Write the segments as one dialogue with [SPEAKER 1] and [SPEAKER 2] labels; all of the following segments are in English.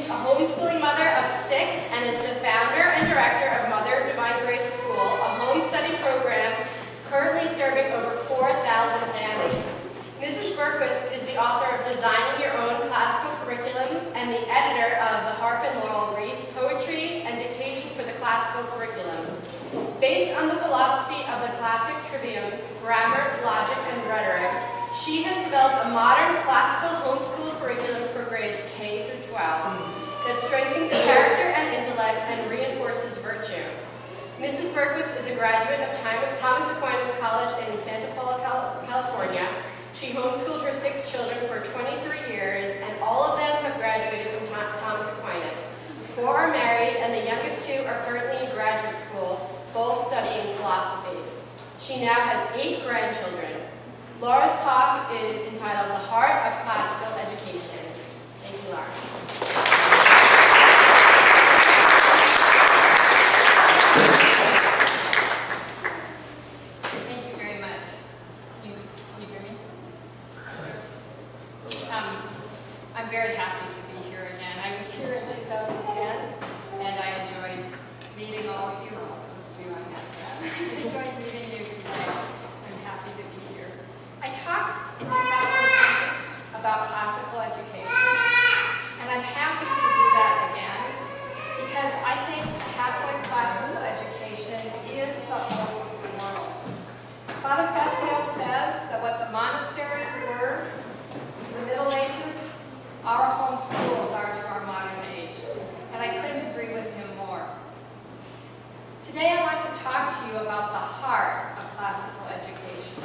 [SPEAKER 1] a homeschooling mother of 6 and is the founder and director of Mother of Divine Grace School, a home study program currently serving over 4,000 families. Mrs. Berquist is the author of Designing Your Own Classical Curriculum and the editor of The Harp and Laurel Wreath, Poetry and Dictation for the Classical Curriculum. Based on the philosophy of the classic trivium, grammar, logic, and rhetoric, she has developed a modern classical homeschool curriculum for grades K through 12 that strengthens character and intellect and reinforces virtue. Mrs. Berquist is a graduate of Thomas Aquinas College in Santa Paula, California. She homeschooled her 6 children for 23 years, and all of them have graduated from Thomas Aquinas. 4 are married, and the youngest 2 are currently in graduate school, both studying philosophy. She now has 8 grandchildren. Laura's talk is entitled The Heart of Classical Education. Thank you, Laura.
[SPEAKER 2] Thank you very much. Can you hear me? I'm very happy to be here again. I was here in 2010, and I enjoyed meeting all of you. Those of you I met. I enjoyed meeting you today. I'm happy to be here. I talked in 2010 about classical education, and I'm happy to do that again because I think Catholic classical education is the hope of the world. Father Festio says that what the monasteries were to the Middle Ages, our home schools are to our modern age, and I couldn't agree with him more. Today I want to talk to you about the heart of classical education.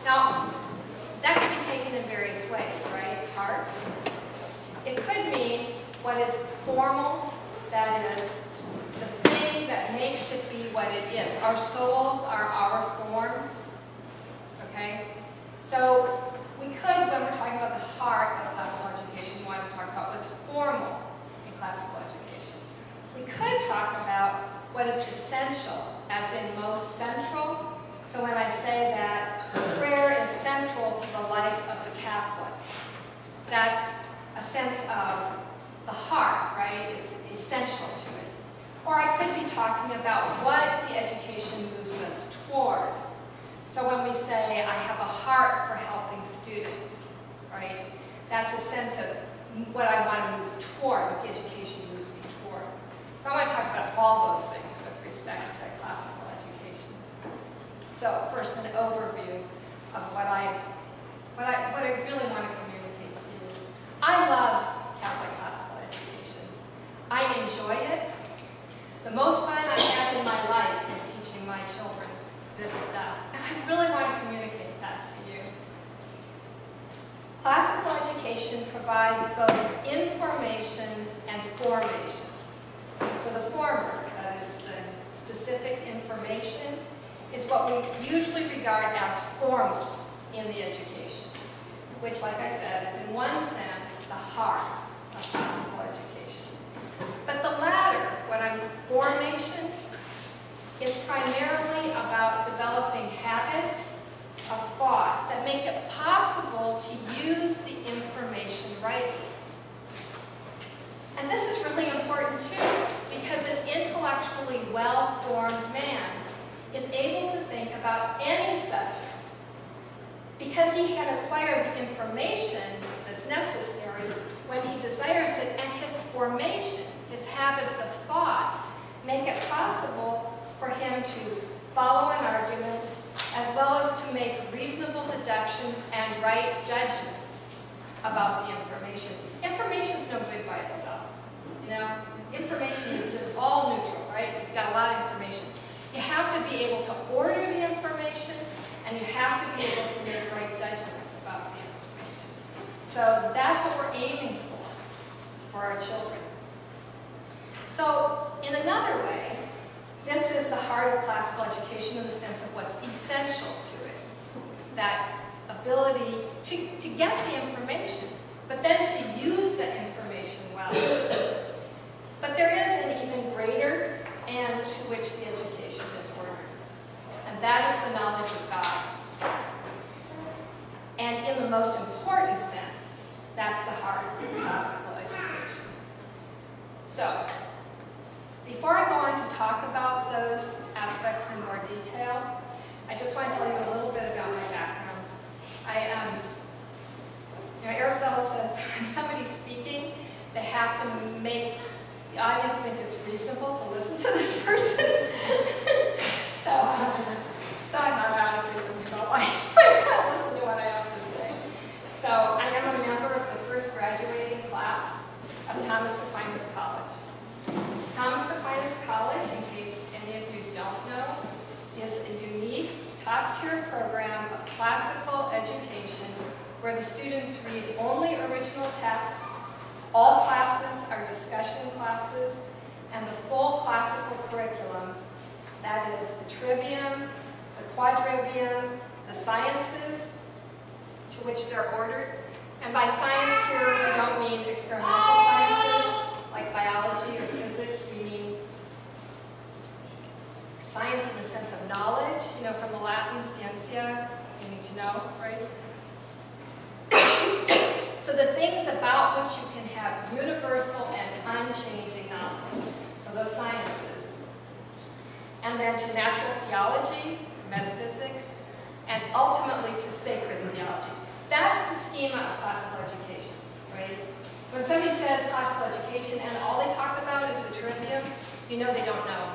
[SPEAKER 2] Now, that can be taken in various ways, right? Heart. It could mean what is formal, that is, the thing that makes it be what it is. Our souls are our forms, okay? So we could, when we're talking about the heart of classical education, we want to talk about what's formal in classical education. We could talk about what is essential, as in most central. So when I say that prayer is central to the life of the Catholic, that's a sense of the heart, right? It's essential to it. Or I could be talking about what the education moves us toward. So when we say, I have a heart for helping students, right? That's a sense of what I want to move toward, what the education moves me toward. So I want to talk about all those things with respect to classical education. So first, an overview of what I really want to communicate to you. I love Catholic classical education. I enjoy it. The most fun I've had in my life is teaching my children this stuff. And I really want to communicate that to you. Classical education provides both information and formation. So the former, that is the specific information, is what we usually regard as formal in the education, which, like I said, is in one sense the heart of classical education. But the latter, what I'm formation, is primarily about developing habits of thought that make it possible to use the information rightly. And this is really important too, because an intellectually well-formed man is able to think about any subject because he can acquire the information that's necessary when he desires it, and his formation, his habits of thought, make it possible for him to follow an argument as well as to make reasonable deductions and right judgments about the information. Information is no good by itself. You know, information is just all neutral, right? You've got a lot of information. You have to be able to order the information, and you have to be able to make right judgments about the information. So that's what we're aiming for our children. So in another way, this is the heart of classical education in the sense of what's essential to it. That ability to get the information, but then to use the information well. But there is an even greater end to which the education is ordered, and that is the knowledge of God. And in the most important sense, that's the heart of classical education. So, before I go on to talk about those aspects in more detail, I just want to tell you a little bit about my background. Aristotle says when somebody's speaking, they have to make the audience think it's reasonable to listen to this person. so I thought I would say something about why I can't listen to what I have to say. So I am a member of the first graduating class of Thomas Aquinas College. Thomas Aquinas College, in case any of you don't know, is a unique top-tier program of classical education where the students read only original texts, all classes are discussion classes, and the full classical curriculum, that is the trivium, the quadrivium, the sciences, to which they're ordered. And by science here, we don't mean experimental sciences, like biology or physics. We mean science in the sense of knowledge, from the Latin scientia, meaning to know, right? So the things about which you can have universal and unchanging knowledge, so those sciences. And then to natural theology, metaphysics, and ultimately to sacred theology. That's the schema of classical education, right? So when somebody says classical education and all they talk about is the trivium, you know they don't know.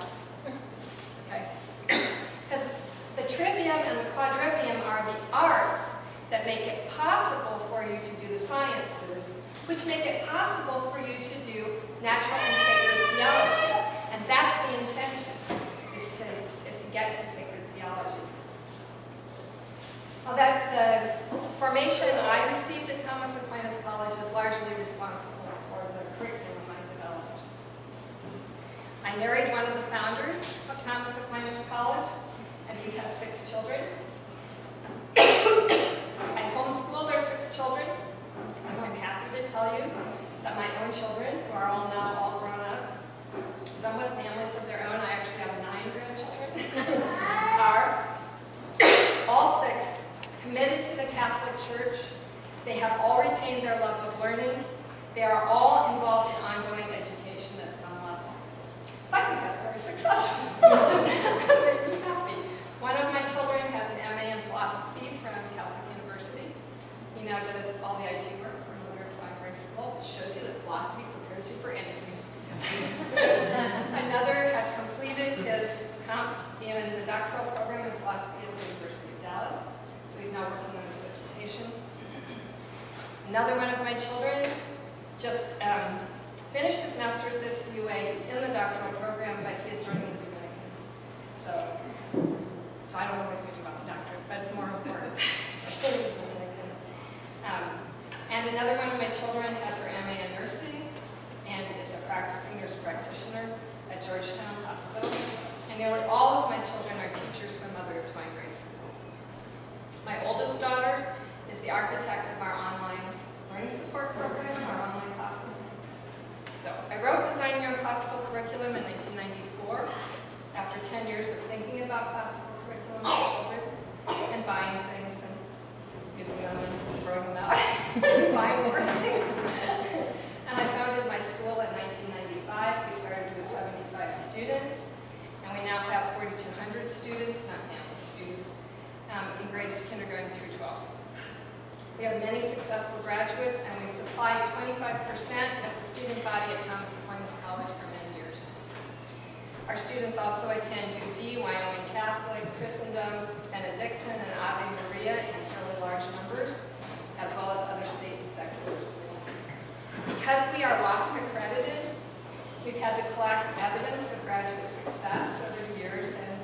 [SPEAKER 2] Okay? Because the trivium and the quadrivium are the arts that make it possible for you to do the sciences, which make it possible for you to do natural and sacred theology. And that's the intention, is to get to sacred theology. Well, the formation I received at Thomas Aquinas College is largely responsible for the curriculum I developed. I married one of the founders of Thomas Aquinas College, and we had 6 children. I homeschooled our 6 children, and I'm happy to tell you that my own children, who are all grown up, some with families of their own, I actually have 9 grandchildren, are all 6 committed to the Catholic Church. They have all retained their love of learning. They are all involved in ongoing education at some level. So I think that's very successful. I'm very happy. One of my children has an MA in philosophy from Catholic University. He now does all the IT work for another primary school, which shows you that philosophy prepares you for anything. Another has completed his comps in the doctoral program in philosophy at the University of Dallas. So he's now working on his dissertation. Another one of my children just finished his master's at CUA. He's in the doctoral program, but he is joining the Dominicans. So I don't know what he's going to do about the doctorate, but it's more important. And another one of my children has her MA in nursing and is a practicing nurse practitioner at Georgetown Hospital. And nearly all of my children are teachers from Mother of Divine Grace School. My oldest daughter is the architect of our online learning support program, our online classes. So I wrote Designing Your Classical Curriculum in 1994 after 10 years of thinking about classical curriculum for children and buying things and using them and throwing them out and buying more things. And I founded my school in 1995. We started with 75 students, and we now have 4,200 students, not family students, in grades kindergarten through 12. We have many successful graduates, and we supplied 25% of the student body at Thomas Aquinas College for many years. Our students also attend UD, Wyoming Catholic, Christendom, Benedictine, and Ave Maria in fairly large numbers, as well as other state and secular schools. Because we are WASC accredited, we've had to collect evidence of graduate success over the years, and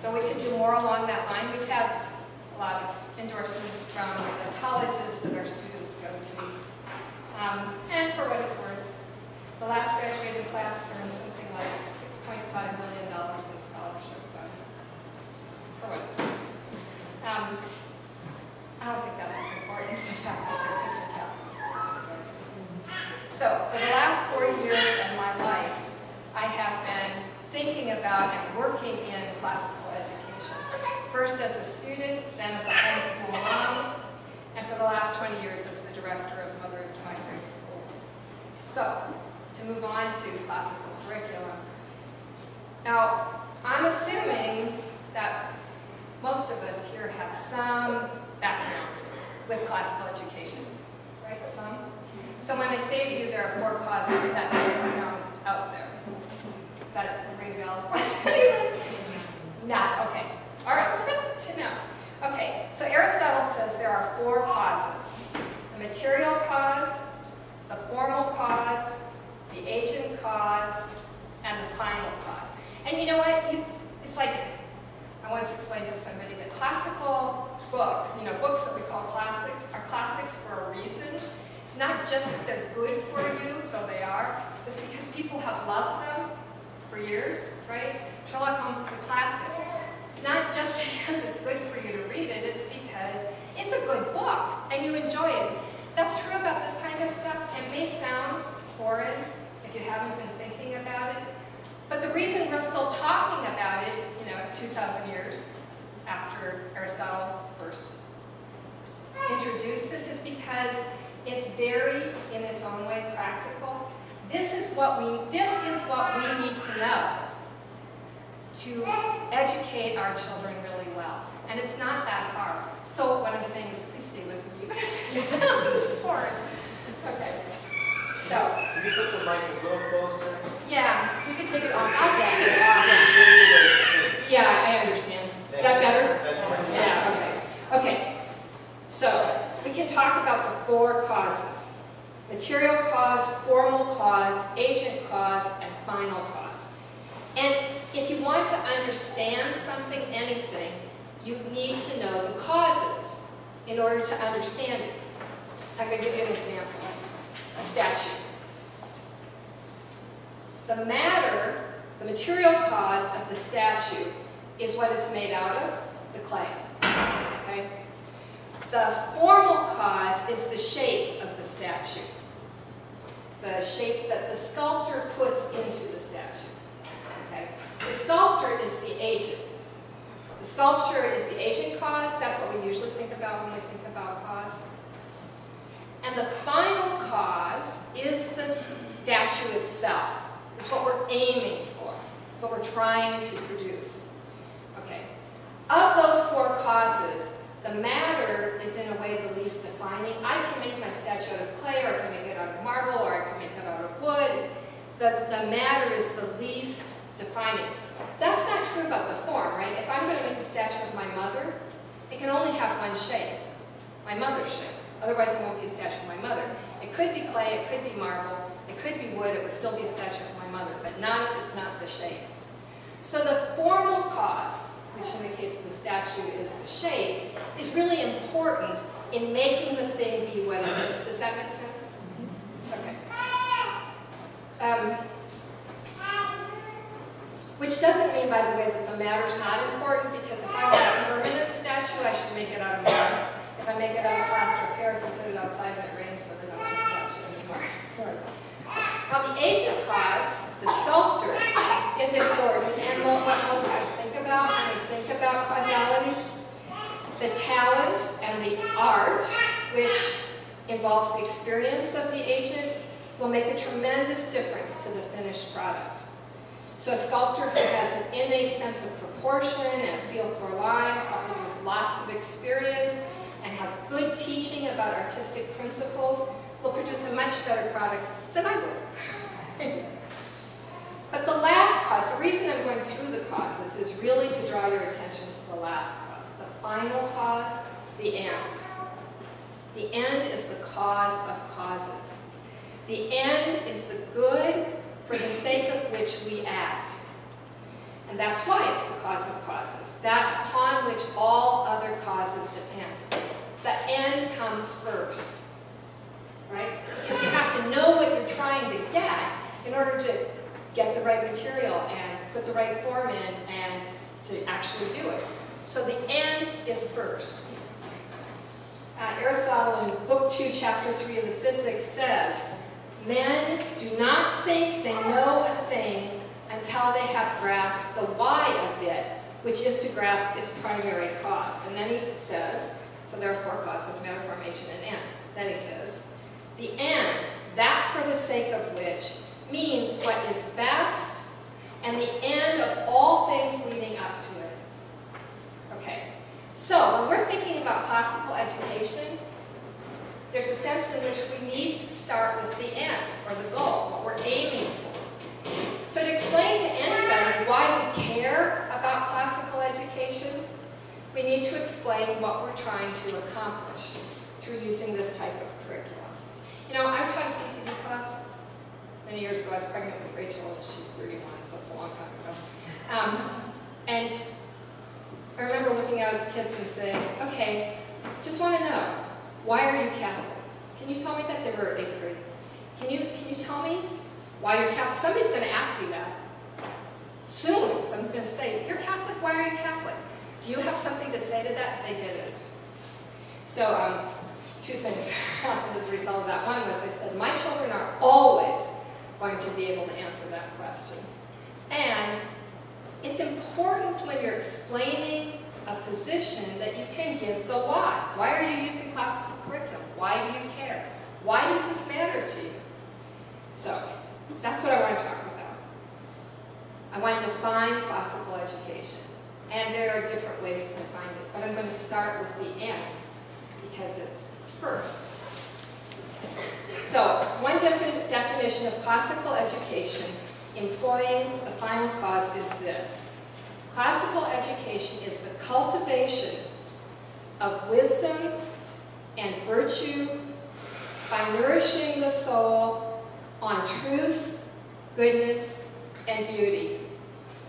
[SPEAKER 2] though we could do more along that line, we've had a lot of endorsements from the colleges that our students go to. And for what it's worth, the last graduating class earned something like $6.5 million in scholarship funds. For what it's worth. I don't think that's as important as the fact that they're picking Catholic schools. So, for the last 40 years of my life, I have been thinking about and working in classical education. First as a student, then as a homeschool mom, and for the last 20 years as the director of Mother of Divine Grace School. So, to move on to classical curriculum. Now, I'm assuming that most of us here have some background with classical education, right? Some? So when I say to you there are 4 causes, that doesn't sound out there. Does that ring bells? Not, okay. All right, well, that's good to know. Okay, so Aristotle says there are 4 causes. The material cause, the formal cause, the agent cause, and the final cause. And you know what? It's like, I once explained to somebody that classical books, books that we call classics, are classics for a reason. It's not just that they're good for you, though they are. It's because people have loved them for years, right? Sherlock Holmes is a classic. It's not just because it's good for you to read it, it's because it's a good book and you enjoy it. That's true about this kind of stuff. It may sound foreign if you haven't been thinking about it, but the reason we're still talking about it, 2,000 years after Aristotle first introduced this, is because it's very, in its own way, practical. This is what we need to know to educate our children really well. And it's not that hard. So what I'm saying is, please stay with me, even if it sounds foreign. Okay. So.
[SPEAKER 3] Can you put the mic a little closer?
[SPEAKER 2] Yeah, we could take it off. I'll take it off. Yeah, I understand. Is that better? Yeah, okay. Okay. So, we can talk about the 4 causes. Material cause, formal cause, agent cause, and final cause. And if you want to understand something, anything, you need to know the causes in order to understand it. So I'm going to give you an example. A statue. The matter, the material cause of the statue is what it's made out of, the clay. Okay? The formal cause is the shape of the statue. The shape that the sculptor puts into the statue. Okay? The sculptor is the agent. The sculpture is the agent cause. That's what we usually think about when we think about cause. And the final cause is the statue itself. It's what we're aiming for. It's what we're trying to produce. Okay. Of those 4 causes, the matter is in a way the least defining. I can make my statue out of clay, or I can make it out of marble, or I can make it out of wood. The matter is the least defining. That's not true about the form, right? If I'm going to make a statue of my mother, it can only have one shape, my mother's shape. Otherwise, it won't be a statue of my mother. It could be clay, it could be marble, it could be wood, it would still be a statue of my mother, but not if it's not the shape. So the formal cause, which in the case of the statue is the shape, is really important in making the thing be what it is. Does that make sense? Okay. Which doesn't mean, by the way, that the matter's not important, because if I want a permanent statue, I should make it out of marble. If I make it out of plaster of Paris and put it outside and it rains, then I don't have a statue anymore. Now, the agent cause, the sculptor, is important, and what most of us think about when we think about causality. The talent and the art, which involves the experience of the agent, will make a tremendous difference to the finished product. So a sculptor who has an innate sense of proportion and a feel for line, coupled with lots of experience, and has good teaching about artistic principles, will produce a much better product than I would. But the last cause, the reason I'm going through the causes is really to draw your attention to the last cause, the final cause, the end. The end is the cause of causes. The end is the good for the sake of which we act. And that's why it's the cause of causes, that upon which all other causes depend. The end comes first, right? Because you have to know what you're trying to get in order to get the right material and put the right form in and to actually do it. So the end is first. Aristotle in Book 2, Chapter 3 of the Physics says, men do not think they know a thing until they have grasped the why of it, which is to grasp its primary cause. And then he says, so there are 4 causes, matter, form, agent, and end. Then he says, the end, that for the sake of which means what is best and the end of all things leading up to it. Okay, so when we're thinking about classical education, there's a sense in which we need to start with the end, or the goal, what we're aiming for. So to explain to anybody why we care about classical education, we need to explain what we're trying to accomplish through using this type of curriculum. You know, I taught a CCD class many years ago. I was pregnant with Rachel. She's 31, so it's a long time ago. And I remember looking out at the kids and saying, okay, just want to know, why are you Catholic? Can you tell me that? They were 8th grade. Can you tell me why you're Catholic? Somebody's going to ask you that. Soon, someone's going to say, you're Catholic, why are you Catholic? Do you have something to say to that? They didn't. So, 2 things happened as a result of that. One was I said, my children are always going to be able to answer that question. And it's important when you're explaining a position that you can give the why. Why are you using classical curriculum? Why do you care? Why does this matter to you? So, that's what I want to talk about. I want to define classical education. And there are different ways to define it, but I'm going to start with the end because it's first. So, one definition of classical education employing the final clause is this. Classical education is the cultivation of wisdom and virtue by nourishing the soul on truth, goodness, and beauty,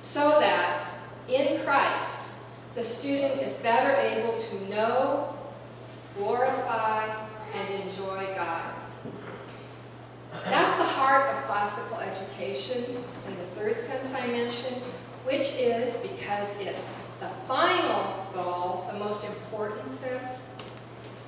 [SPEAKER 2] so that in Christ the student is better able to know, glorify, and enjoy God. That's the heart of classical education in the third sense I mentioned, which is because it's the final goal, the most important sense.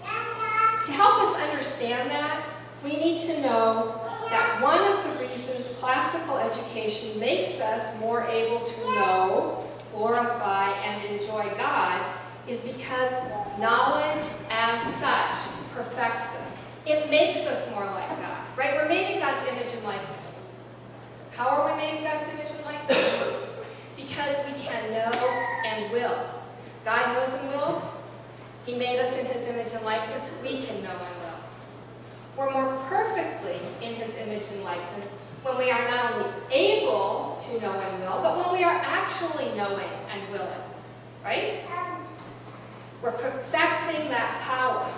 [SPEAKER 2] To help us understand that, we need to know that one of the reasons classical education makes us more able to know, glorify, and enjoy God is because knowledge as such perfects us. It makes us more like God, right? We're made in God's image and likeness. How are we made in God's image and likeness? Because we can know and will. God knows and wills. He made us in His image and likeness. We can know and will. We're more perfectly in His image and likeness when we are not only able to know and will, but when we are actually knowing and willing, right? We're perfecting that power.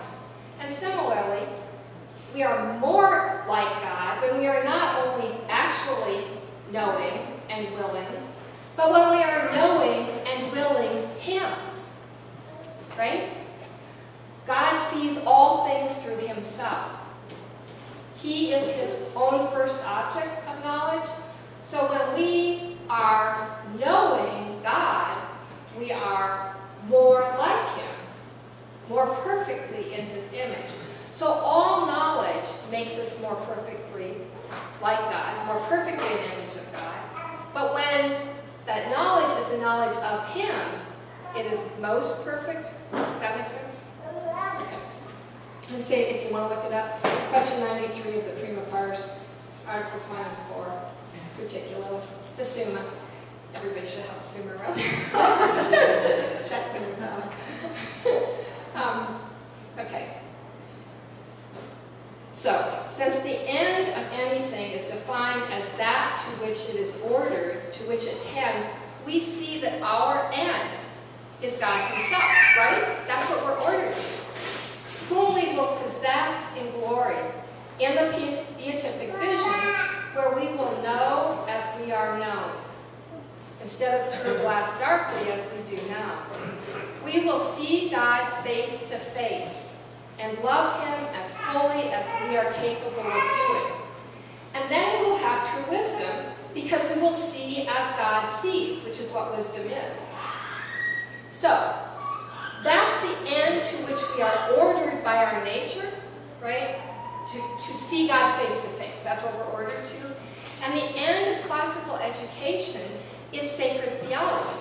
[SPEAKER 2] And similarly, we are more like God when we are not only actually knowing and willing, but when we are knowing and willing Him, right? God sees all things through Himself. He is His own first object of knowledge. So when we are knowing God, we are more like Him, more perfectly in His image. So all knowledge makes us more perfectly like God, more perfectly in the image of God. But when that knowledge is the knowledge of Him, it is most perfect. Does that make sense? Okay. And say, if you want to look it up, question 93 of the Prima Pars, Articles 1 and 4, particularly, the Summa. Everybody should have a Summa around there. Just check things out. Okay. So, since the end of anything is defined as that to which it is ordered, to which it tends, we see that our end is God Himself, right? That's what we're ordered to. Whom we will possess in glory in the beatific vision, where we will know as we are known, instead of through glass darkly as we do now. We will see God face to face and love Him as fully as we are capable of doing. And then we will have true wisdom, because we will see as God sees, which is what wisdom is. So, that's the end to which we are ordered by our nature, right? To see God face to face. That's what we're ordered to. And the end of classical education is sacred theology,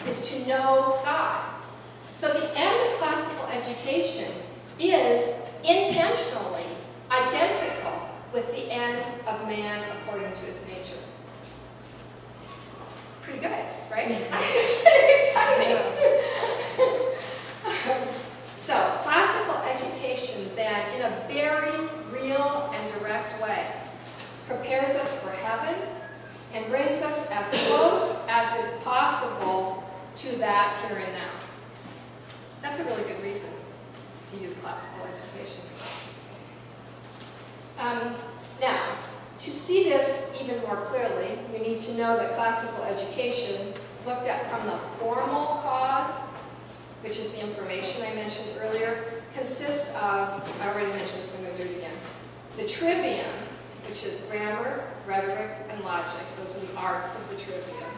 [SPEAKER 2] is to know God. So the end of classical education is intentionally identical with the end of man according according to his nature. Pretty good, right? It's pretty exciting. So, classical education then, in a very real and direct way, prepares us for heaven and brings us as close as is possible to that here and now. That's a really good reason to use classical education. Now, to see this even more clearly, you need to know that classical education, looked at from the formal cause, which is the information I mentioned earlier, consists of, I already mentioned this, I'm going to do it again, the trivium, which is grammar, rhetoric, and logic. Those are the arts of the trivium.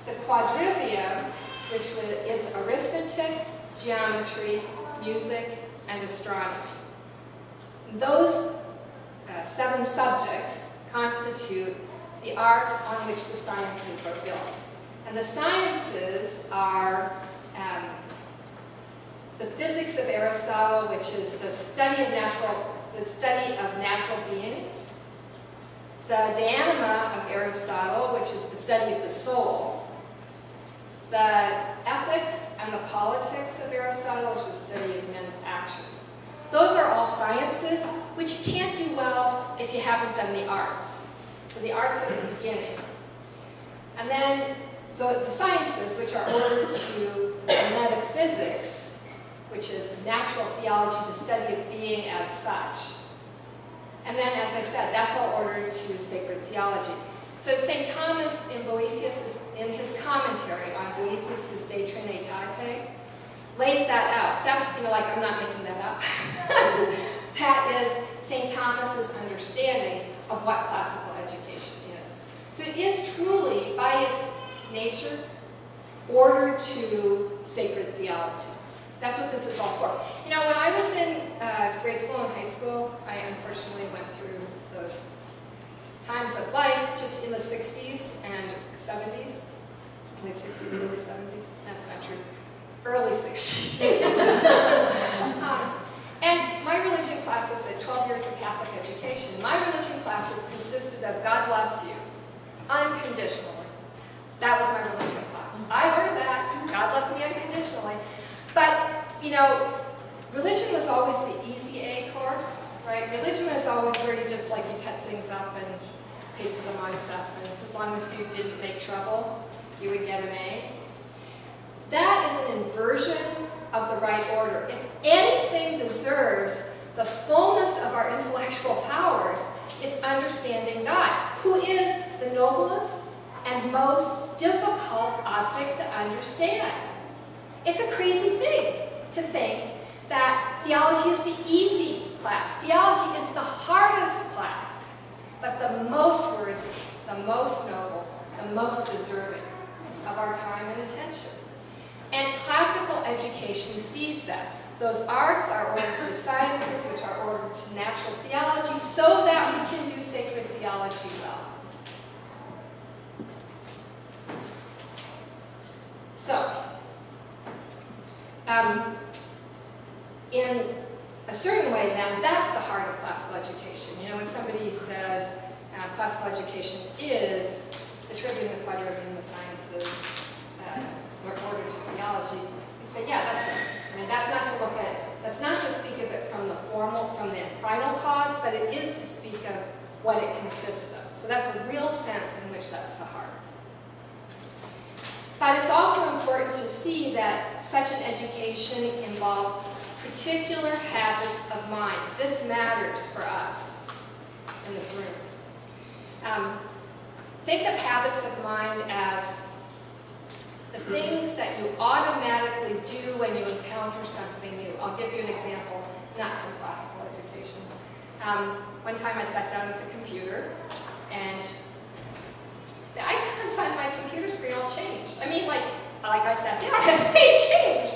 [SPEAKER 2] The quadrivium, which is arithmetic, geometry, music, and astronomy. Those 7 subjects constitute the arts on which the sciences are built. And the sciences are the physics of Aristotle, which is the study of natural beings, the de anima of Aristotle, which is the study of the soul, the ethics and the politics of Aristotle, which is the study of men's actions. Those are all sciences which you can't do well if you haven't done the arts. So the arts are the beginning. And then the sciences, which are ordered to metaphysics, which is natural theology, the study of being as such. And then, as I said, that's all ordered to sacred theology. So St. Thomas in Boethius, in his commentary on Boethius' De Trinitate, lays that out. That's, like, I'm not making that up. That is St. Thomas's understanding of what classical education is. So it is truly, by its nature, ordered to sacred theology. That's what this is all for. When I was in grade school and high school, I unfortunately went through those times of life just in the 60s and 70s. Late 60s, early 70s. That's not true. Early 60s. And my religion classes at 12 years of Catholic education, my religion classes consisted of God loves you unconditionally. That was my religion class. I learned that. God loves me unconditionally. But, religion was always the easy A course, right? Religion was always where you just, you cut things up and pasted them on stuff, and as long as you didn't make trouble, you would get an A. That is an inversion of the right order. If anything deserves the fullness of our intellectual powers, it's understanding God, who is the noblest and most difficult object to understand. It's a crazy thing to think that theology is the easy class. Theology is the hardest class, but the most worthy, the most noble, the most deserving of our time and attention. And classical education sees that. Those arts are ordered to the sciences, which are ordered to natural theology, so that we can do sacred theology well. So, in a certain way, then, that's the heart of classical education. When somebody says classical education is the trivium, the quadrivium, the sciences, ordered to theology, you say, yeah, that's right. That's not to look at, that's not to speak of it from the final cause, but it is to speak of what it consists of. So that's a real sense in which that's the heart. But it's also important to see that such an education involves particular habits of mind. This matters for us in this room. Think of habits of mind as the things that you automatically do when you encounter something new. I'll give you an example, not from classical education. One time I sat down at the computer, and the icons on my computer screen all changed. Like I sat down, they changed.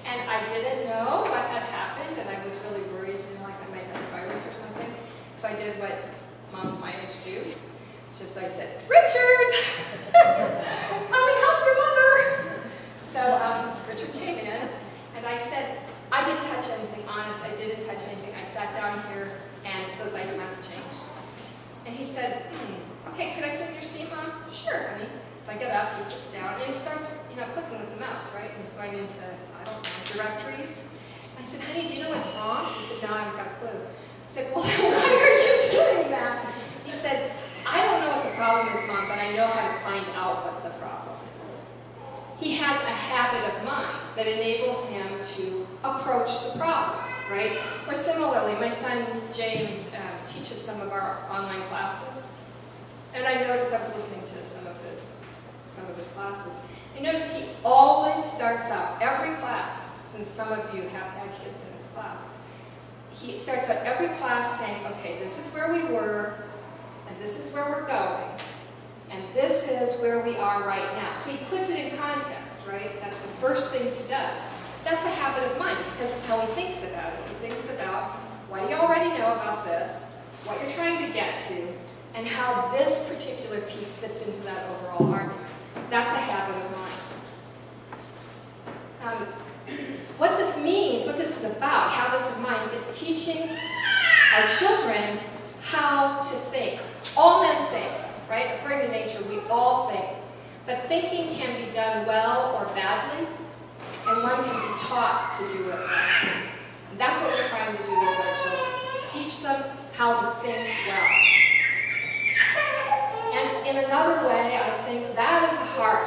[SPEAKER 2] And I didn't know what had happened, and I was really worried, like I might have a virus or something. So I did what moms my age do. I said, Richard, come and help your mother. So Richard came in, and I said, I didn't touch anything, honest, I didn't touch anything. I sat down here, and those icons changed. And he said, okay, So I get up, he sits down, and he starts, clicking with the mouse, right? And he's going into, I don't know, directories. I said, honey, do you know what's wrong? He said, no, I haven't got a clue. I said, well, why are you doing that? He said, I don't know what the problem is, Mom, but I know how to find out what the problem is. He has a habit of mind that enables him to approach the problem, right? Or similarly, my son James teaches some of our online classes, and I noticed, I was listening to some of his classes, I noticed he always starts out every class, since some of you have had kids in his class, he starts out every class saying, okay, this is where we were, and this is where we're going, and this is where we are right now. So he puts it in context, right? That's the first thing he does. That's a habit of mine. It's because it's how he thinks about it. He thinks about what you already know about this, what you're trying to get to, and how this particular piece fits into that overall argument. That's a habit of mine. What this means, what this is about, habits of mind, is teaching our children how to think. All men think, right? According to nature, we all think. But thinking can be done well or badly, and one can be taught to do it well. And that's what we're trying to do with our children. Teach them how to think well. And in another way, I think that is the heart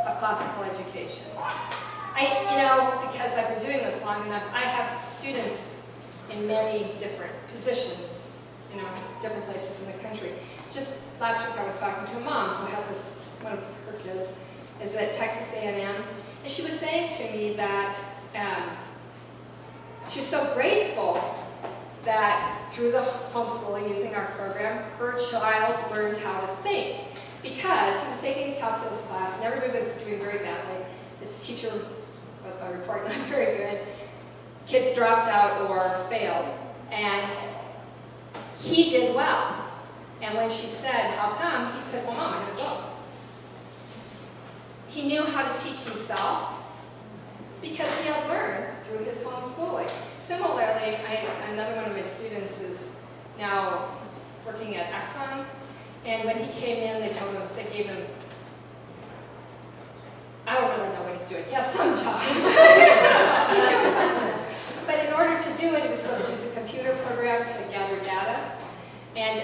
[SPEAKER 2] of classical education. Because I've been doing this long enough, I have students in many different positions, different places in the country. Just last week I was talking to a mom who has one of her kids is at Texas A&M, and she was saying to me that she's so grateful that through the homeschooling, using our program, her child learned how to think. Because he was taking a calculus class, and everybody was doing very badly. The teacher was by report not very good. Kids dropped out or failed. And he did well. And when she said, how come? He said, well, Mom, I had a book. He knew how to teach himself because he had learned through his homeschooling. Similarly, another one of my students is now working at Exxon, and when he came in, they gave him, I don't really know what he's doing. He has some job. But in order to do it, he was supposed to use a computer program to gather data. And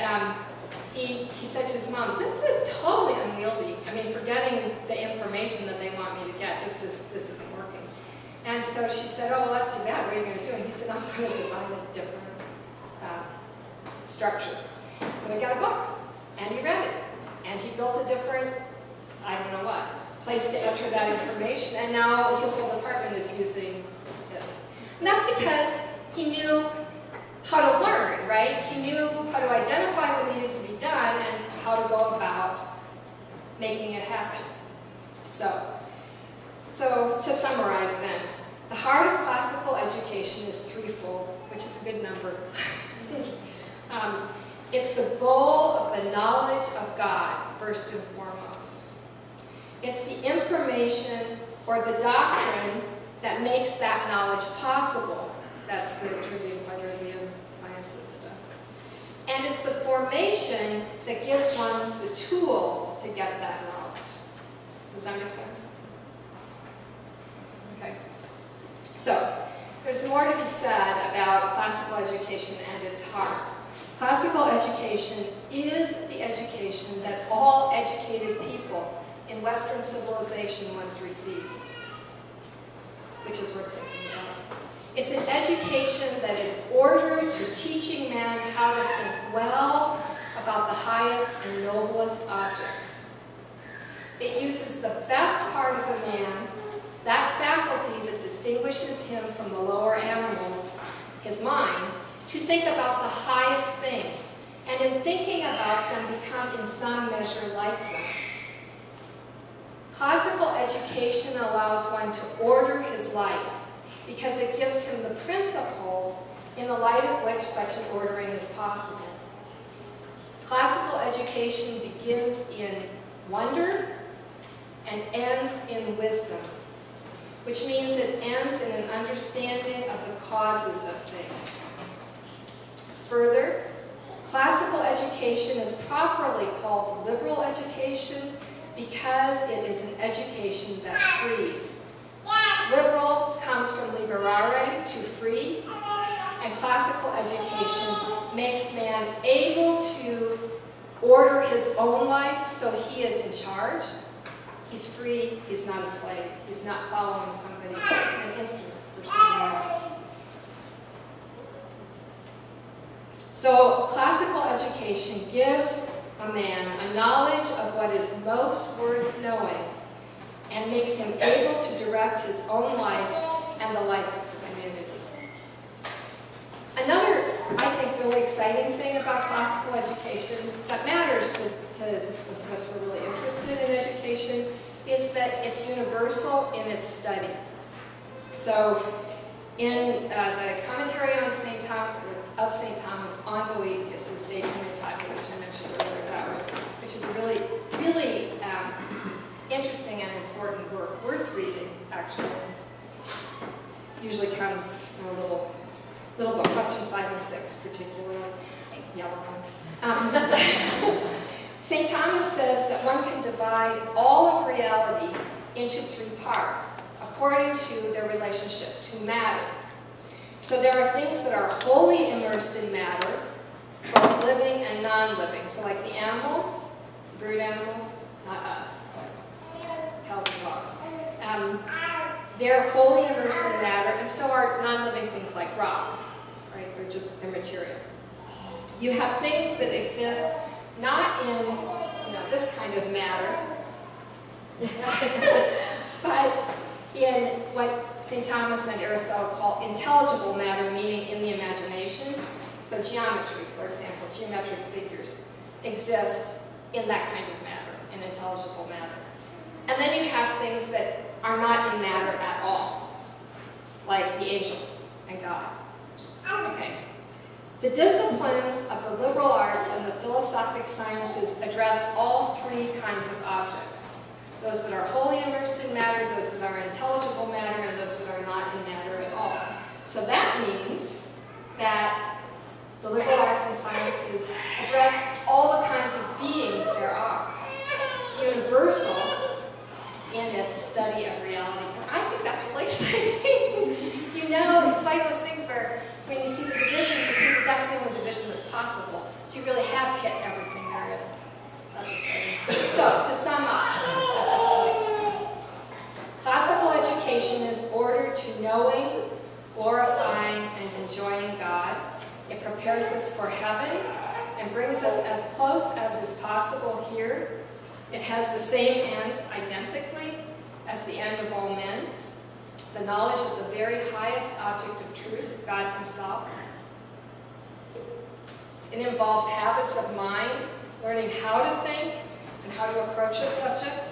[SPEAKER 2] he said to his mom, this is totally unwieldy. I mean, forgetting the information that they want me to get, this isn't working. And so she said, oh, well, that's too bad. What are you going to do? And he said, I'm going to design a different structure. So he got a book, and he read it. And he built a different, I don't know what, place to enter that information. And now his whole department is using this. And that's because he knew how to learn, right? He knew how to identify what needed to be done and how to go about making it happen. So to summarize then, the heart of classical education is threefold, which is a good number. It's the goal of the knowledge of God, first and foremost. It's the information or the doctrine that makes that knowledge possible. That's the trivium, quadrivium, sciences stuff. And it's the formation that gives one the tools to get that knowledge. Does that make sense? Okay. So, there's more to be said about classical education and its heart. Classical education is the education that all educated people in Western civilization once received, which is worth thinking about. It's an education that is ordered to teaching man how to think well about the highest and noblest objects. It uses the best part of a man, that faculty that distinguishes him from the lower animals, his mind, to think about the highest things, and in thinking about them become in some measure like them. Classical education allows one to order his life because it gives him the principles in the light of which such an ordering is possible. Classical education begins in wonder and ends in wisdom, which means it ends in an understanding of the causes of things. Further, classical education is properly called liberal education because it is an education that frees. Liberal comes from liberare, to free, and classical education makes man able to order his own life so he is in charge. He's free, he's not a slave, he's not following somebody, an instrument for someone else. So classical education gives a man a knowledge of what is most worth knowing and makes him able to direct his own life and the life of the community. Another, I think, really exciting thing about classical education that matters to those of us who are really interested in education is that it's universal in its study. So in the commentary on St. Thomas on Boethius' De Trinitate, which I mentioned earlier, that one, which is a really, really interesting and important work, worth reading, actually. Usually comes in a little book, questions 5 and 6, particularly, yellow one. St. Thomas says that one can divide all of reality into 3 parts, according to their relationship to matter. So there are things that are wholly immersed in matter, both living and non-living. So like the animals, brute animals, not us, cows and dogs. They're wholly immersed in matter, and so are non-living things like rocks, right? They're material. You have things that exist not in this kind of matter, but in what St. Thomas and Aristotle call intelligible matter, meaning in the imagination. So geometry, for example, geometric figures exist in that kind of matter, in intelligible matter. And then you have things that are not in matter at all, like the angels and God. Okay. The disciplines of the liberal arts and the philosophic sciences address all 3 kinds of objects. Those that are wholly immersed in matter, those that are intelligible matter, and those that are not in matter at all. So that means that the liberal arts and sciences address all the kinds of beings there are. It's universal in its study of reality. And I think that's really exciting. It's like those things where when you see the division, you see that that's the only division that's possible. So you really have hit everything there is. That's exciting. So, to sum up, classical education is ordered to knowing, glorifying, and enjoying God. It prepares us for heaven and brings us as close as is possible here. It has the same end identically as the end of all men, the knowledge of the very highest object of truth, God himself. It involves habits of mind, learning how to think and how to approach a subject.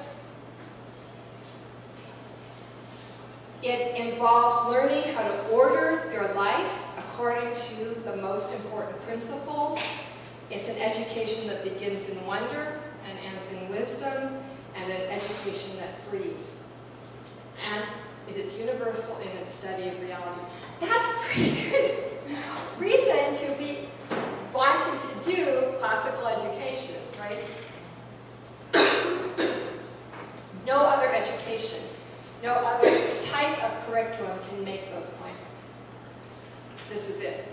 [SPEAKER 2] It involves learning how to order your life according to the most important principles. It's an education that begins in wonder and ends in wisdom, and an education that frees. And it is universal in its study of reality. That's a pretty good reason to be wanting to do classical education, right? No other education, no other type of curriculum can make those claims. This is it.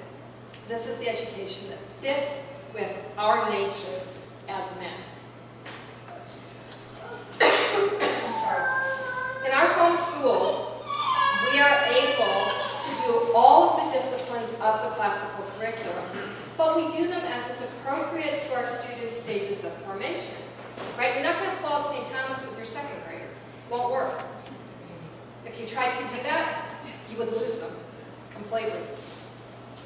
[SPEAKER 2] This is the education that fits with our nature as men. In our home schools, we are able to do all of the disciplines of the classical curriculum, but we do them as is appropriate to our students' stages of formation. Right? You're not going to pull out St. Thomas with your 2nd grader. It won't work. If you tried to do that, you would lose them completely.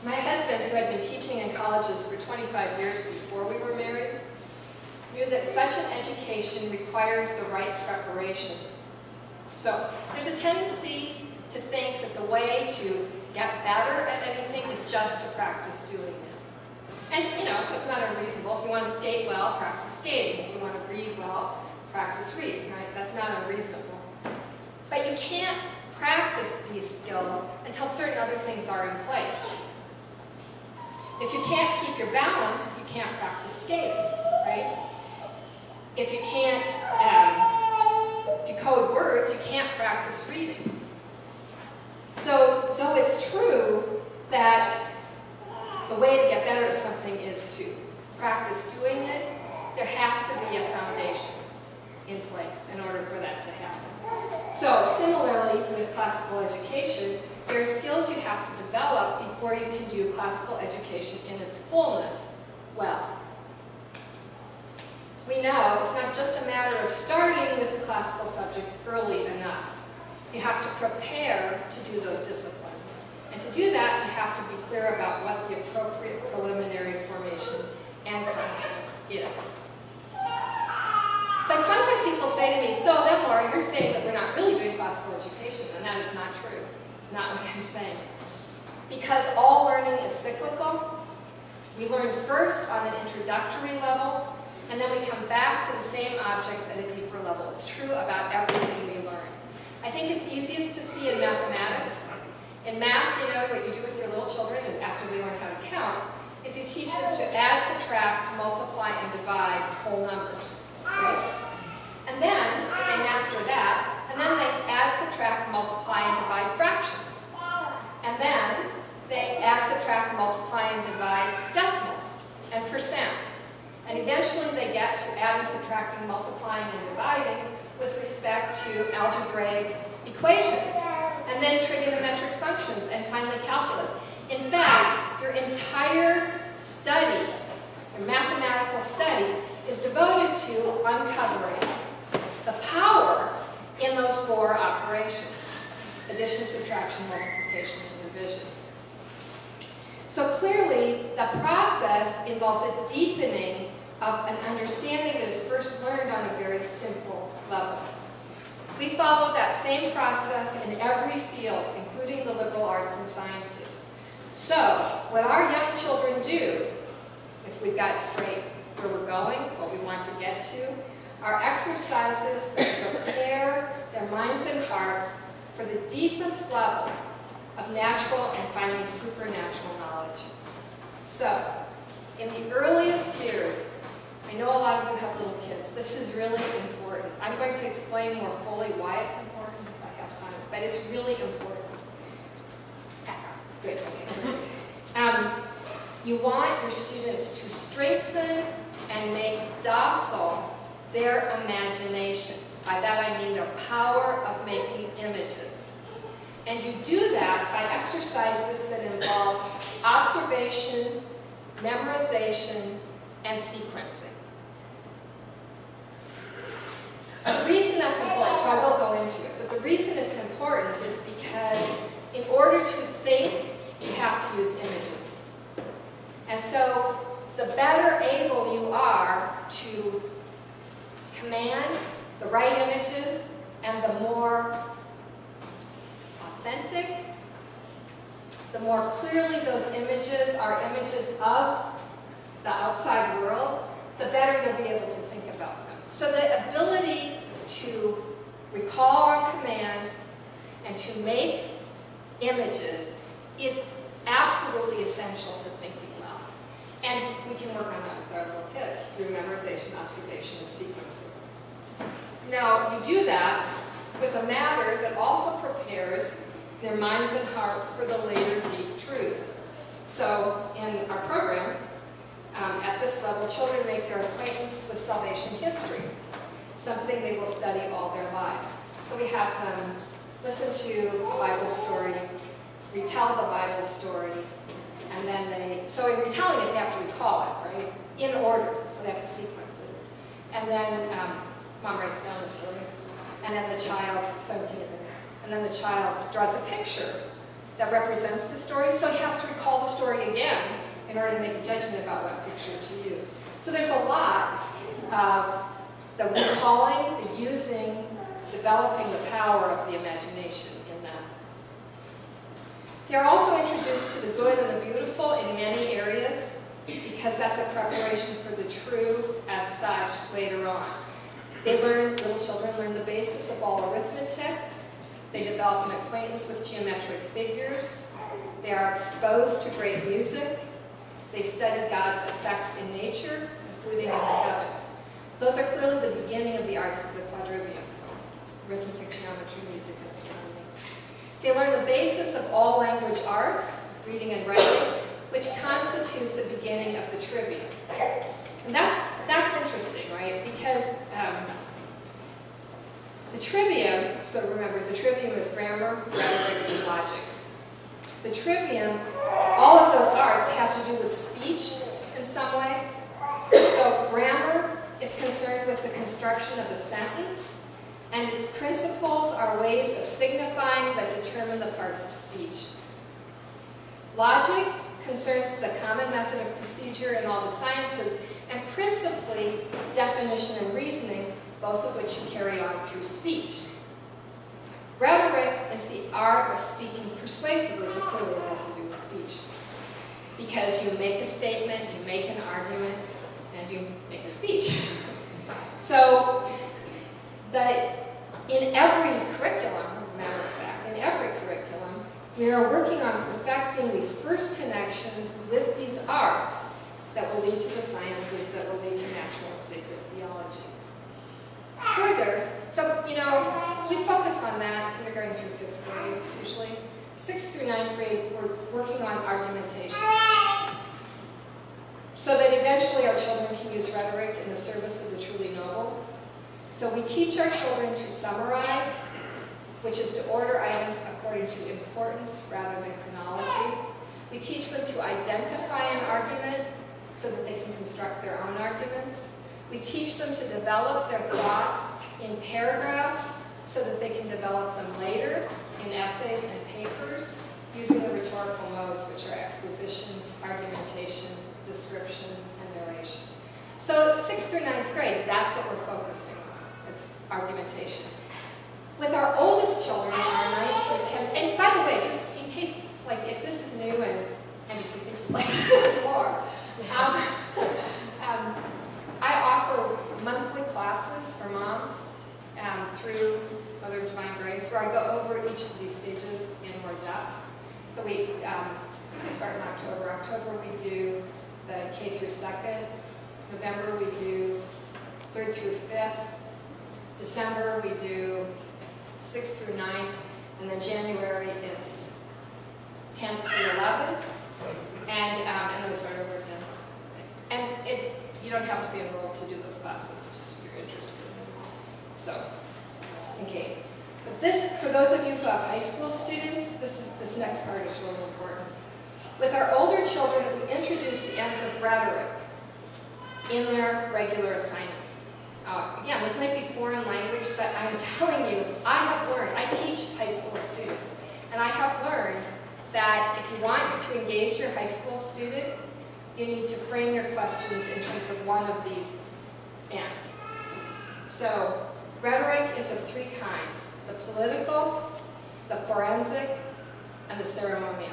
[SPEAKER 2] My husband, who had been teaching in colleges for 25 years before we were married, knew that such an education requires the right preparation. So there's a tendency to think that the way to get better at anything is just to practice doing it. And, it's not unreasonable. If you want to skate well, practice skating. If you want to read well, practice reading, right? That's not unreasonable. But you can't practice these skills until certain other things are in place. If you can't keep your balance, you can't practice skating, right? If you can't code words, you can't practice reading. So, though it's true that the way to get better at something is to practice doing it, there has to be a foundation in place in order for that to happen. So, similarly with classical education, there are skills you have to develop before you can do classical education in its fullness well. We know it's not just a matter of starting with the classical subjects early enough. You have to prepare to do those disciplines. And to do that, you have to be clear about what the appropriate preliminary formation and content is. But sometimes people say to me, so then Laura, you're saying that we're not really doing classical education, and that is not true. It's not what I'm saying. Because all learning is cyclical, we learn first on an introductory level, and then we come back to the same objects at a deeper level. It's true about everything we learn. I think it's easiest to see in mathematics. In math, you know, what you do with your little children after they learn how to count is you teach them to add, subtract, multiply, and divide whole numbers. Right? And then they master that, and then they add, subtract, multiply, and divide fractions. And then they add, subtract, multiply, and divide decimals and percents. And eventually they get to adding, subtracting, multiplying, and dividing with respect to algebraic equations, and then trigonometric functions, and finally calculus. In fact, your entire study, your mathematical study, is devoted to uncovering the power in those four operations: addition, subtraction, multiplication, and division. So clearly, the process involves a deepening of an understanding that is first learned on a very simple level. We follow that same process in every field, including the liberal arts and sciences. So, what our young children do, if we've got straight where we're going, what we want to get to, are exercises that prepare their minds and hearts for the deepest level of natural and finally supernatural knowledge. So, in the earliest years, I know a lot of you have little kids. This is really important. I'm going to explain more fully why it's important if I have time, but it's really important. Good, okay. You want your students to strengthen and make docile their imagination. By that I mean their power of making images. And you do that by exercises that involve observation, memorization, and sequencing. The reason that's important, so I will go into it, but the reason it's important is because in order to think, you have to use images. And so the better able you are to command the right images and the more authentic, the more clearly those images are images of the outside world, the better you'll be able to think about them. So the ability to recall on command and to make images is absolutely essential to thinking well. And we can work on that with our little kids through memorization, observation, and sequencing. Now, you do that with a matter that also prepares their minds and hearts for the later deep truths. So, in our program, at this level, children make their acquaintance with salvation history, something they will study all their lives. So we have them listen to a Bible story, retell the Bible story, and then so in retelling it, they have to recall it, right? In order, so they have to sequence it. And then mom writes down the story, and then the child, and then the child draws a picture that represents the story, so he has to recall the story again in order to make a judgment about what picture to use. So there's a lot of the recalling, the using, developing the power of the imagination in that. They're also introduced to the good and the beautiful in many areas because that's a preparation for the true as such later on. Little children learn the basis of all arithmetic. They develop an acquaintance with geometric figures. They are exposed to great music. They study God's effects in nature, including in the heavens. Those are clearly the beginning of the arts of the quadrivium. arithmetic, geometry, music, and astronomy. They learn the basis of all language arts, reading and writing, which constitutes the beginning of the trivium. And that's interesting, right? Because the trivium, so remember, the trivium is grammar, rhetoric, and logic. The trivium, all of those arts have to do with speech in some way. So grammar is concerned with the construction of a sentence, and its principles are ways of signifying that determine the parts of speech. Logic concerns the common method of procedure in all the sciences, and principally definition and reasoning, both of which you carry on through speech. Rhetoric is the art of speaking persuasively, so clearly it has to do with speech. Because you make a statement, you make an argument, and you make a speech. So, in every curriculum, as a matter of fact, in every curriculum, we are working on perfecting these first connections with these arts that will lead to the sciences, that will lead to natural and sacred theology. Further, so, we focus on that kindergarten through 5th grade, usually. 6th through 9th grade, we're working on argumentation. So that eventually our children can use rhetoric in the service of the truly noble. So we teach our children to summarize, which is to order items according to importance rather than chronology. We teach them to identify an argument so that they can construct their own arguments. We teach them to develop their thoughts in paragraphs so that they can develop them later in essays and papers using the rhetorical modes, which are exposition, argumentation, description, and narration. So 6th through 9th grade, that's what we're focusing on, is argumentation. With our oldest children, our 9th through 10th, and by the way, just in case, if this is new and if you think you'd like to learn more, I offer monthly classes for moms through Mother of Divine Grace, where I go over each of these stages in more depth. So we start in October. October we do the K through 2nd. November we do 3rd through 5th. December we do 6th through 9th. And then January is 10th through 11th. And then we start over again. And you don't have to be enrolled to do those classes, just if you're interested. So, in case. But this, for those of you who have high school students, this next part is really important. With our older children, we introduce the ends of rhetoric in their regular assignments. Again, this might be foreign language, but I'm telling you, I have learned, I teach high school students, and I have learned that if you want to engage your high school student, you need to frame your questions in terms of one of these ends. So, rhetoric is of 3 kinds: the political, the forensic, and the ceremonial.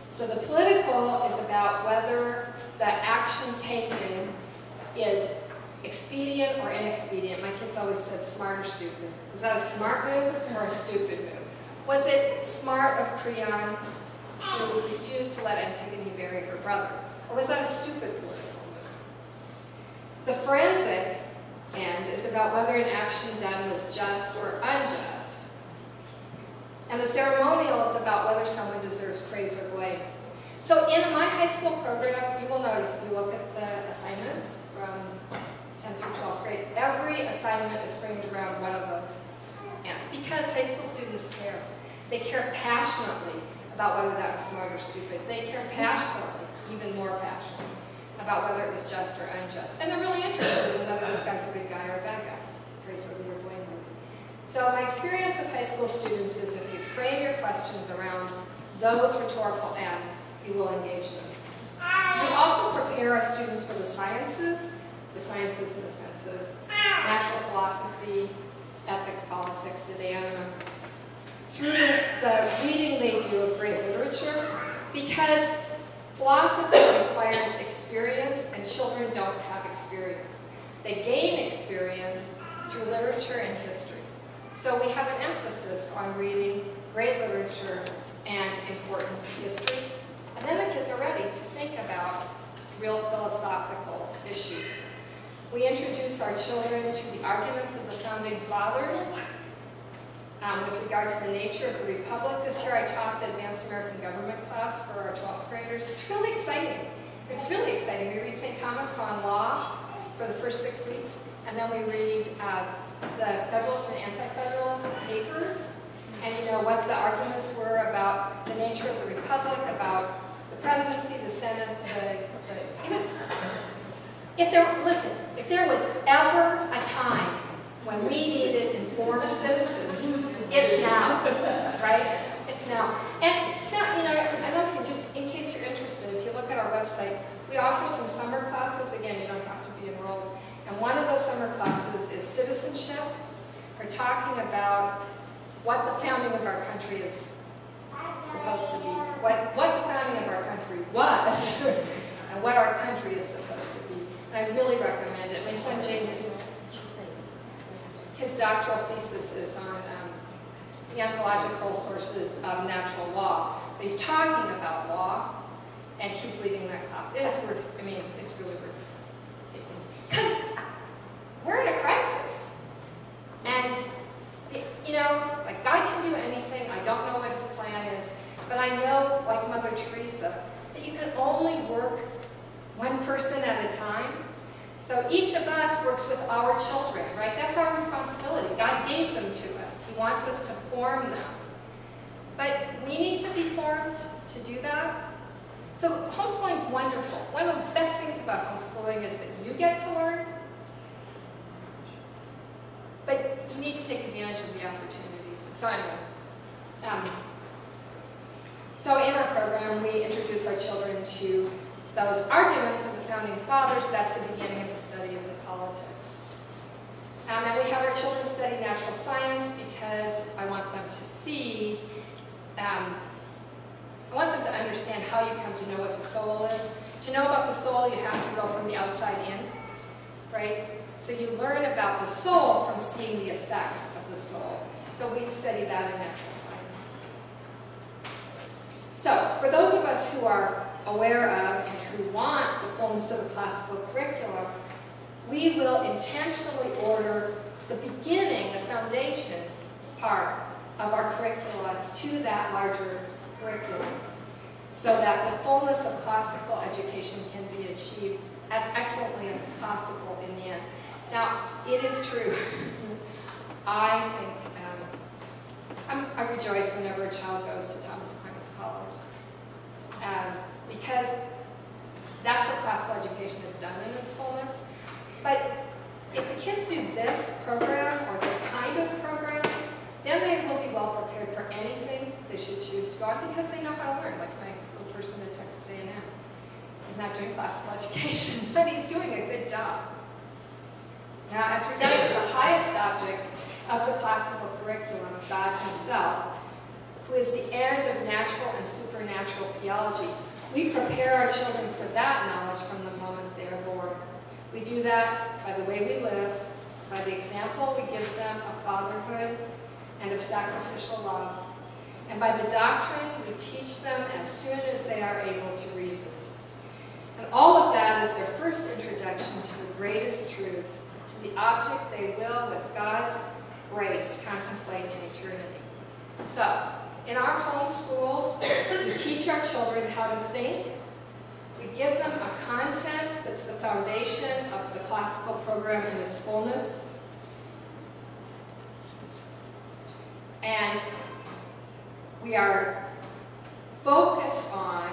[SPEAKER 2] So the political is about whether the action taken is expedient or inexpedient. My kids always said smart or stupid. Was that a smart move or a stupid move? Was it smart of Creon to refuse to let Antigone marry her brother? Or was that a stupid political move? The forensic end is about whether an action done was just or unjust. And the ceremonial is about whether someone deserves praise or blame. So in my high school program, you will notice if you look at the assignments from 10th through 12th grade, every assignment is framed around one of those ends because high school students care. They care passionately about whether that was smart or stupid. They care passionately, even more passionately, about whether it was just or unjust. And they're really interested in whether this guy's a good guy or a bad guy, praiseworthy or blameworthy. So my experience with high school students is if you frame your questions around those rhetorical ends, you will engage them. We also prepare our students for the sciences in the sense of natural philosophy, ethics, politics, the Diana, through the reading they do of great literature, because philosophy requires experience, and children don't have experience. They gain experience through literature and history. So we have an emphasis on reading great literature and important history. And then the kids are ready to think about real philosophical issues. We introduce our children to the arguments of the Founding Fathers with regard to the nature of the Republic. This year I taught the Advanced American Government class for our 12th graders. It's really exciting. It's really exciting. We read St. Thomas on Law for the first 6 weeks, and then we read the Federalist and Anti-Federalist papers, and you know what the arguments were about the nature of the Republic, about the presidency, the Senate, if there was ever a time when we needed informed citizens, it's now, right? It's now. And so, you know, another thing, just in case you're interested, if you look at our website, we offer some summer classes. Again, you don't have to be enrolled. And one of those summer classes is citizenship. We're talking about what the founding of our country is supposed to be, what the founding of our country was, and what our country is supposed to be. And I really recommend it. My son James, his doctoral thesis is on the ontological sources of natural law. He's talking about law, and he's leading that class. It is worth, I mean, it's really worth taking. Because we're in a crisis. And, you know, like God can do anything. I don't know what his plan is. But I know, like Mother Teresa, that you can only work one person at a time. So each of us works with our children, right? That's our responsibility. God gave them to us. He wants us to form them. But we need to be formed to do that. So homeschooling is wonderful. One of the best things about homeschooling is that you get to learn, but you need to take advantage of the opportunities. So anyway, so in our program, we introduce our children to those arguments of the Founding Fathers. That's the beginning of the study of the politics. And we have our children study natural science because I want them to see, I want them to understand how you come to know what the soul is. To know about the soul, you have to go from the outside in, right? So you learn about the soul from seeing the effects of the soul. So we study that in natural science. So for those of us who are aware of and who want the fullness of the classical curriculum, we will intentionally order the beginning, the foundation part of our curricula to that larger curriculum so that the fullness of classical education can be achieved as excellently as possible in the end. Now, it is true. I think, I rejoice whenever a child goes to Thomas Aquinas College because that's what classical education is done in its fullness. But if the kids do this program or this kind of program, then they will be well prepared for anything they should choose to go on because they know how to learn. Like my little person at Texas A&M. He's not doing classical education, but he's doing a good job. Now, as regards to the highest object of the classical curriculum, God himself, who is the end of natural and supernatural theology, we prepare our children for that knowledge from the moment they are born. We do that by the way we live, by the example we give them of fatherhood and of sacrificial love, and by the doctrine we teach them as soon as they are able to reason. And all of that is their first introduction to the greatest truths, to the object they will, with God's grace, contemplate in eternity. So, in our home schools, we teach our children how to think. We give them a content that's the foundation of the classical program in its fullness. And we are focused on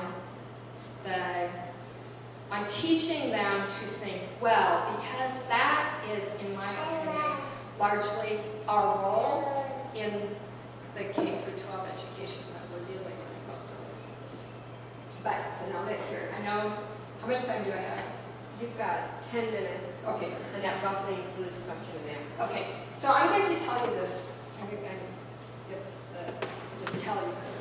[SPEAKER 2] teaching them to think well, because that is, in my opinion, largely our role in the K through 12 education that we're dealing with, most of us. But, so now that here, I know, how much time do I have?
[SPEAKER 1] You've got 10 minutes.
[SPEAKER 2] Okay.
[SPEAKER 1] And that roughly includes question and answer.
[SPEAKER 2] Okay, so I'm going to tell you this. I'm going to just tell you this.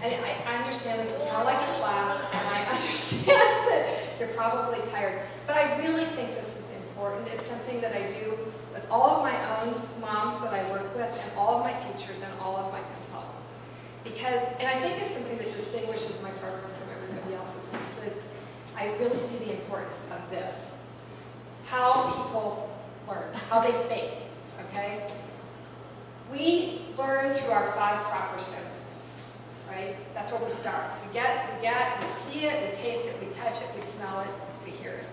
[SPEAKER 2] And I understand this is not like a class, and I understand that you're probably tired. But I really think this is important. It's something that I do with all of my own moms that I work with, and all of my teachers, and all of my consultants. Because, and I think it's something that distinguishes my program from everybody else's, is that I really see the importance of this. How people learn, how they think, okay? We learn through our 5 proper senses, right? That's where we start. We see it, we taste it, we touch it, we smell it, we hear it.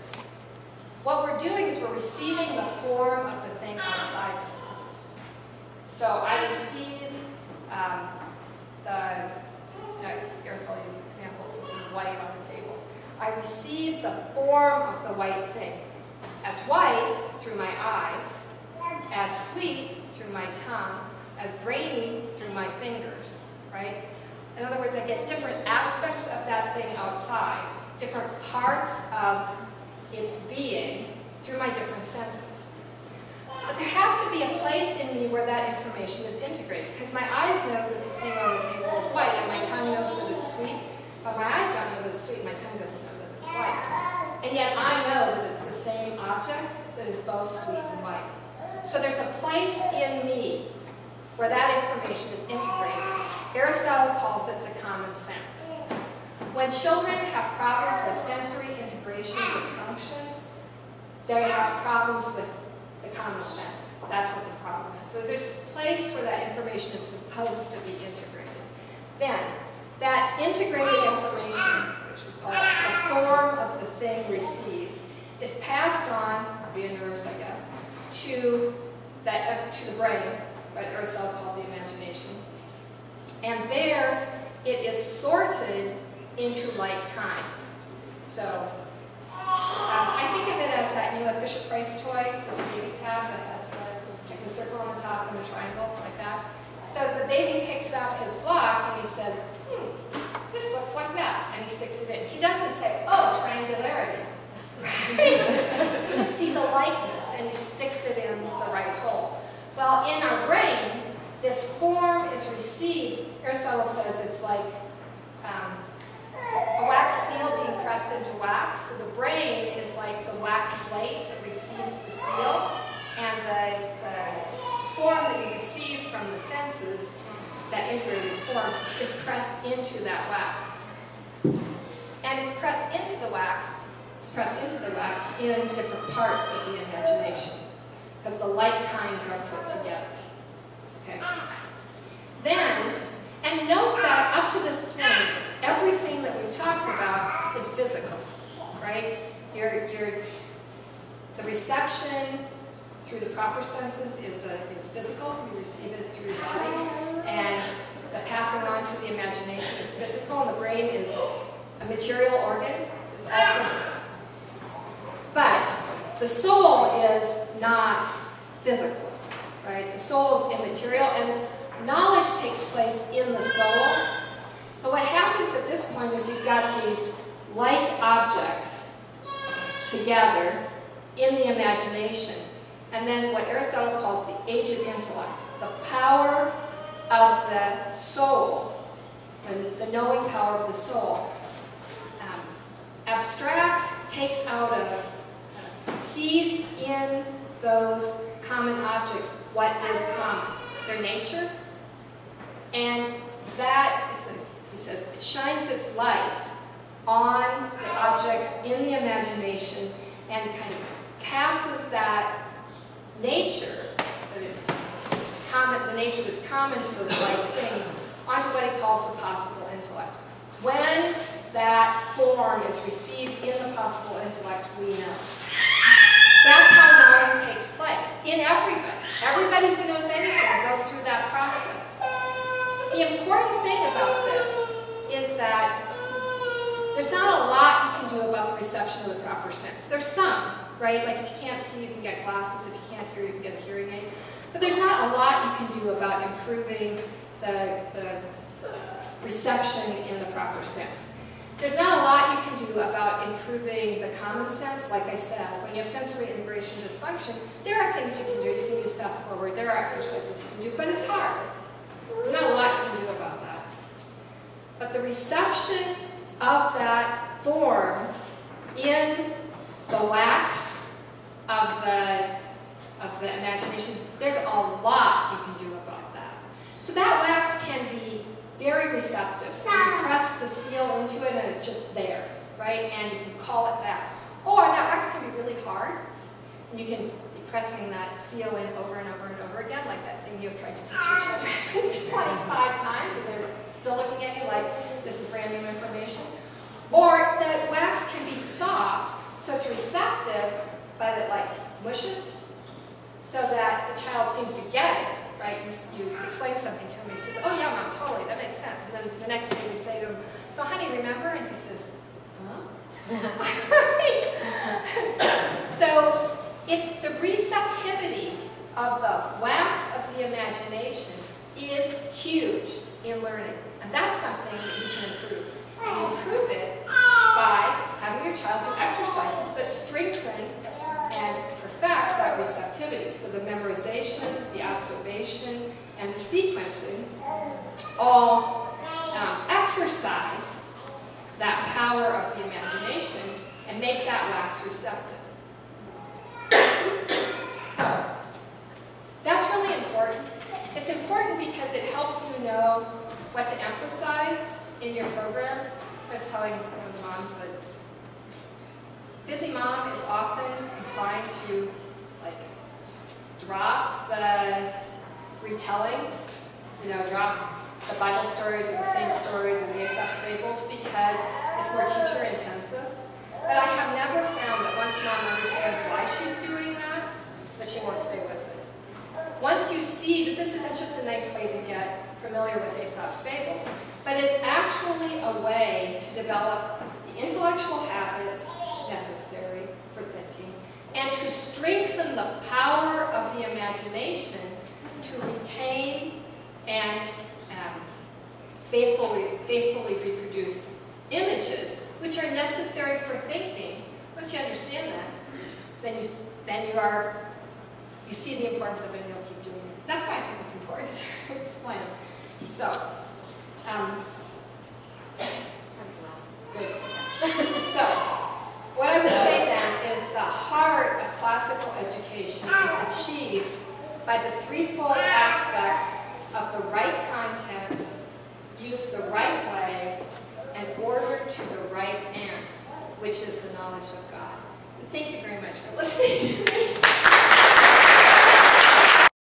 [SPEAKER 2] What we're doing is we're receiving the form of the thing outside us. So I receive here's I'll use examples of the white on the table. I receive the form of the white thing as white through my eyes, as sweet through my tongue, as grainy through my fingers, right? In other words, I get different aspects of that thing outside, different parts of its being through my different senses. But there has to be a place in me where that information is integrated, because my eyes know that the thing on the table is white, and my tongue knows that it's sweet, but my eyes don't know that it's sweet, my tongue doesn't know that it's white. And yet I know that it's the same object that is both sweet and white. So there's a place in me where that information is integrated. Aristotle calls it the common sense. When children have problems with sensory integration dysfunction, they have problems with the common sense. That's what the problem is. So there's this place where that information is supposed to be integrated. Then, that integrated information, which we call the form of the thing received, is passed on via nerves, I guess, to the brain, what Aristotle called the imagination. And there, it is sorted into like kinds. So, I think of it as that, a Fisher-Price toy that the babies have that has the circle on the top and a triangle, like that. So the baby picks up his block and he says, this looks like that, and he sticks it in. He doesn't say, oh, triangularity. He just sees a likeness and he sticks it in the right hole. Well, in our brain, this form is received. Aristotle says it's like a wax seal being pressed into wax. So the brain is like the wax slate that receives the seal, and the form that you receive from the senses, that integrated form, is pressed into that wax. And it's pressed into the wax in different parts of the imagination, because the like kinds are put together. Okay. Then, and note that up to this point, everything that we've talked about is physical, right? The reception through the proper senses is physical. You receive it through your body, and the passing on to the imagination is physical, and the brain is a material organ. It's all physical. But the soul is not physical, right? The soul is immaterial, and knowledge takes place in the soul. But what happens at this point is you've got these like objects together in the imagination. And then what Aristotle calls the age of intellect, the power of the soul, the knowing power of the soul, abstracts, takes out of, sees in those common objects what is common, their nature, and that, he says, it shines its light on the objects in the imagination and kind of passes that nature, the nature that's common to those like things, onto what he calls the possible intellect. When that form is received in the possible intellect, we know. That's how knowing takes place in everybody. Everybody who knows anything goes through that process. The important thing about this is that there's not a lot you can do about the reception of the proper sense. There's some, right? Like if you can't see, you can get glasses. If you can't hear, you can get a hearing aid. But there's not a lot you can do about improving the reception in the proper sense. There's not a lot you can do about improving the common sense. Like I said, when you have sensory integration dysfunction, there are things you can do. You can use fast forward. There are exercises you can do, but it's hard. There's not a lot you can do about that. But the reception of that form in the wax of the imagination, there's a lot you can do about that. So that wax can be very receptive. So you press the seal into it and it's just there, right? And you can call it that. Or that wax can be really hard. And you can pressing that seal in over and over and over again, like that thing you have tried to teach your children 25 times, and they're still looking at you like this is brand new information. Or the wax can be soft, so it's receptive, but it like mushes, so that the child seems to get it, right? You explain something to him, and he says, oh yeah, Mom, totally, that makes sense. And then the next day you say to him, so honey, remember? And he says, huh? So it's the receptivity of the wax of the imagination is huge in learning. And that's something that you can improve. And you improve it by having your child do exercises that strengthen and perfect that receptivity. So the memorization, the observation, and the sequencing all exercise that power of the imagination and make that wax receptive. So that's really important. It's important because it helps you know what to emphasize in your program. I was telling one of the moms that busy mom is often inclined to like drop the retelling, drop the Bible stories or the saint stories or the Aesop's fables because it's more teacher intensive. But I have never found that once mom understands why she's doing that she won't stay with it. Once you see that this isn't just a nice way to get familiar with Aesop's fables, but it's actually a way to develop the intellectual habits necessary for thinking and to strengthen the power of the imagination to retain and faithfully reproduce images, which are necessary for thinking. Once you understand that, then you see the importance of it and you'll keep doing it. That's why I think it's important to explain. So, good. So, what I would say then is the heart of classical education is achieved by the threefold aspects of the right content, used the right way, and ordered to the right end, which is the knowledge of God. And thank you very much for listening to me.